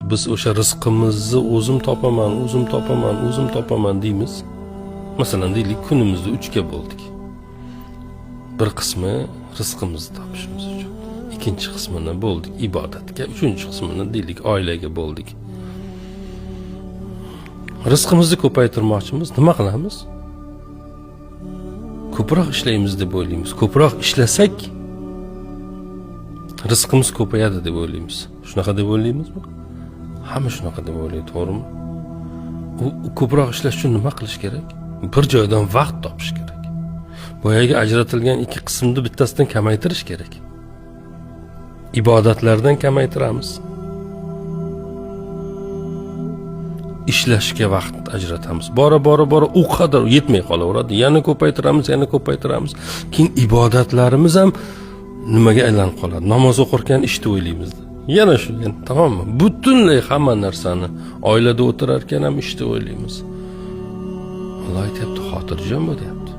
Biz o'sha rizqimizni o'zim topaman deymiz. Masalan deylik, kunimizni 3 ga bo'ldik. Bir qismi rizqimizni topishimiz uchun, ikkinchi qismini bo'ldik ibodatga, uchinchi qismini deylik oilaga bo'ldik. Rizqimizni ko'paytirmoqchimiz, nima qilamiz? Ko'proq ishlaymiz deb o'ylaymiz. Ko'proq ishlasak rizqimiz ko'payadi deb o'ylaymiz. Shunaqa deb o'ylaymizmi? Hamma shunaqa deb o'ylaydi, to'g'rimi? Ko'proq ishlash uchun nima qilish kerak? Bir joydan vaqt topish kerak. Boyaga ajratilgan ikki qismni bittasidan kamaytirish kerak. Ibodatlardan kamaytiramiz. Ishlashga vaqt ajratamiz. Bora u qadar yetmay qolaveradi. Yana ko'paytiramiz. Keyin ibodatlarimiz ham nimaga aylanib qoladi? Namoz o'qirkan ishni o'ylaymiz. Yana shu, tamommi? Butunlay hamma narsani oilada o'tirar ekan ham ishni o'ylaymiz. Alloh aytayapti, xotirjam bo'l deyapti.